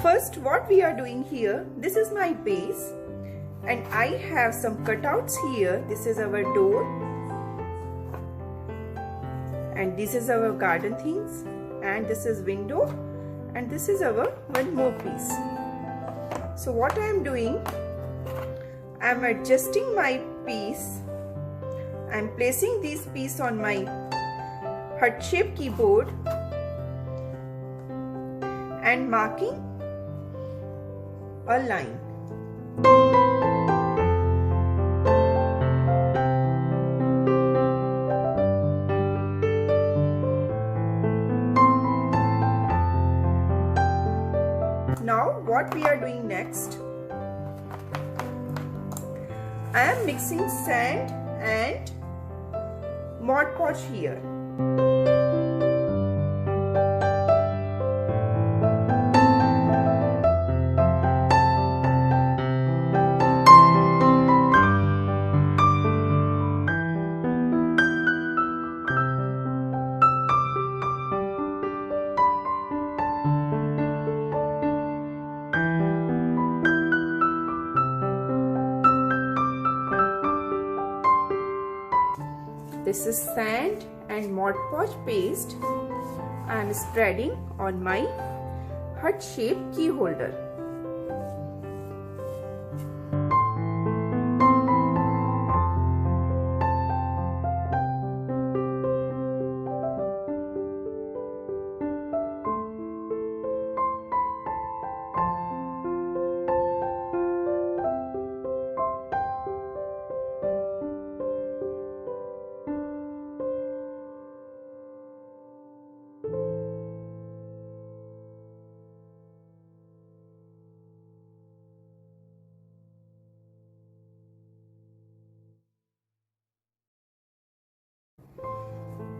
First, what we are doing here, this is my base and I have some cutouts here. This is our door and this is our garden things, and this is window, and this is our one more piece. So what I am doing, I am adjusting my piece. I am placing this piece on my heart shaped keyboard and marking a line. Now what we are doing next, I am mixing sand and Mod Podge here. This is sand and Mod Podge paste I am spreading on my heart-shaped key holder.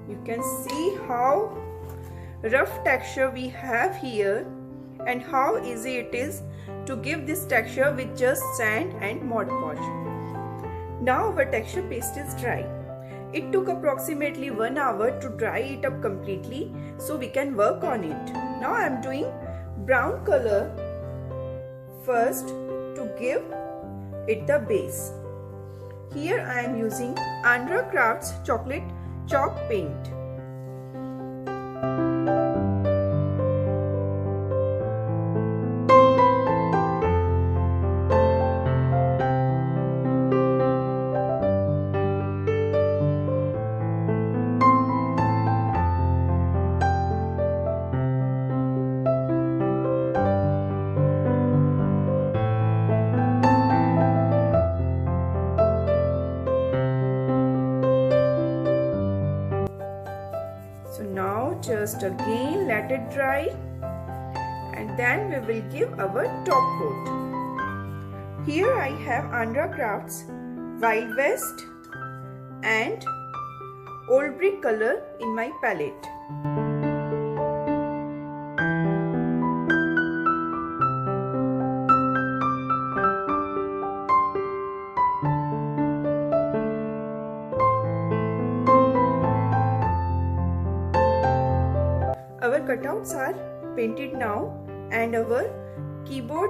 You can see how rough texture we have here and how easy it is to give this texture with just sand and Mod Podge. Now our texture paste is dry. It took approximately 1 hour to dry it up completely, so we can work on it. Now I am doing brown color first to give it the base. Here I am using Anra Crafts Chalk paint. So now just again let it dry and then we will give our top coat. Here I have Anra Crafts Wild West and Old Brick color in my palette. Our cutouts are painted now and our keyboard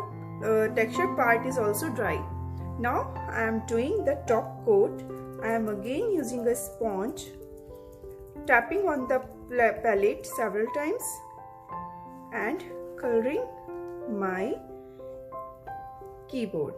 texture part is also dry. Now I am doing the top coat. I am again using a sponge, tapping on the palette several times and coloring my keyboard.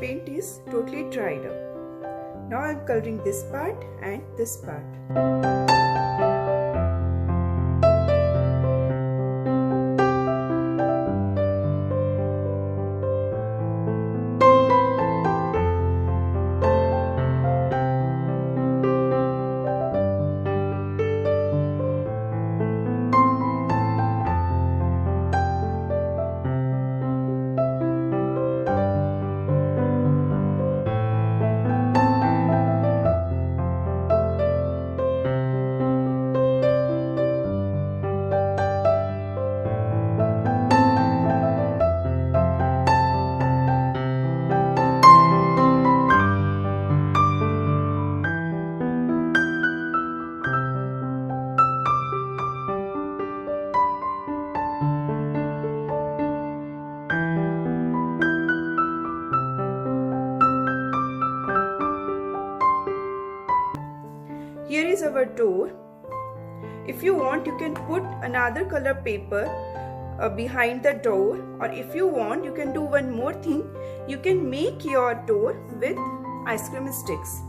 Paint is totally dried up. Now I am coloring this part and this part. our door. If you want, you can put another color paper behind the door, or if you want, you can do one more thing. You can make your door with ice cream sticks.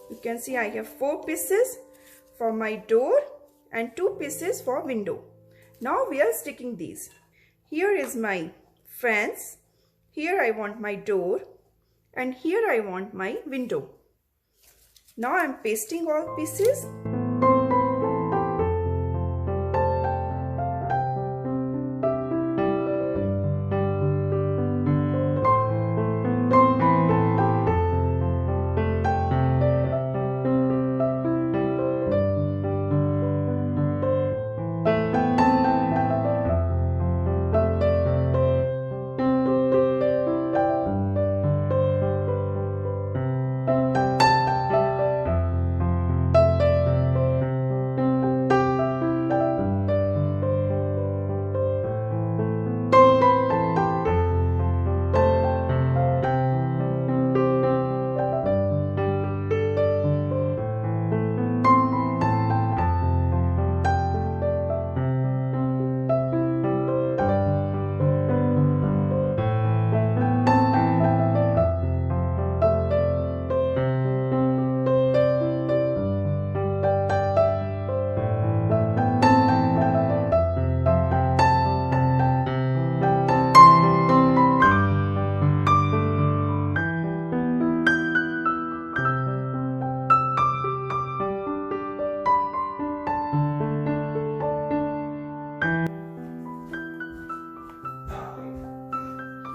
You can see I have 4 pieces for my door and 2 pieces for window. Now we are sticking these. Here is my fence. Here I want my door and here I want my window. Now I am pasting all pieces.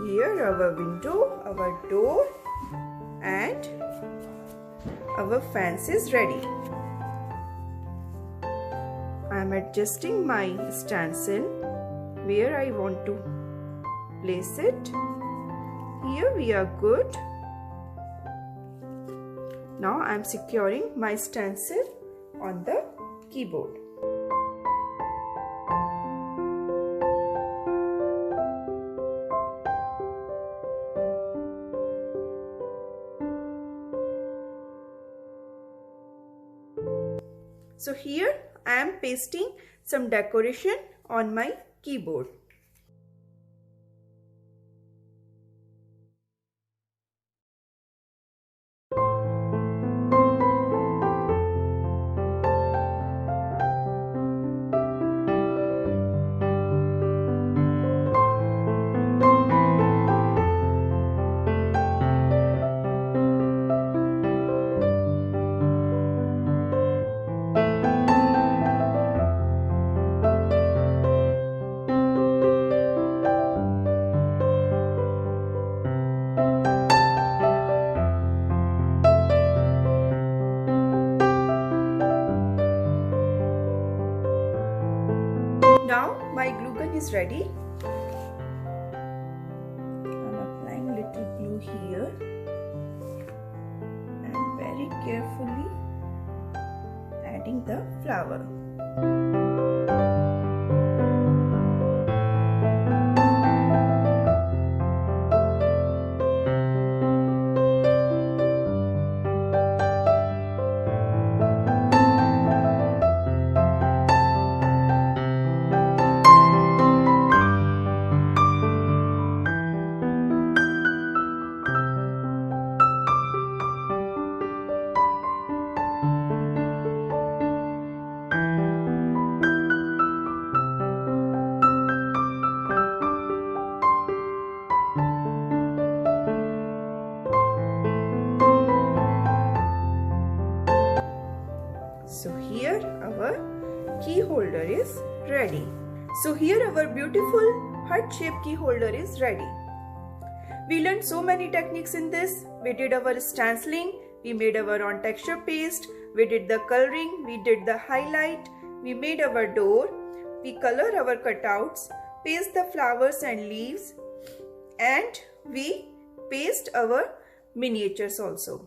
Here our window, our door and our fence is ready. I am adjusting my stencil where I want to place it. Here we are good. Now I am securing my stencil on the keyboard. So here I am pasting some decoration on my keyboard. Now my glue gun is ready. I'm applying little glue here and very carefully adding the flower. So here our key holder is ready. So here our beautiful heart-shaped key holder is ready. We learned so many techniques in this. We did our stenciling, we made our on texture paste, we did the coloring, we did the highlight, we made our door, we color our cutouts, paste the flowers and leaves, and we paste our miniatures also.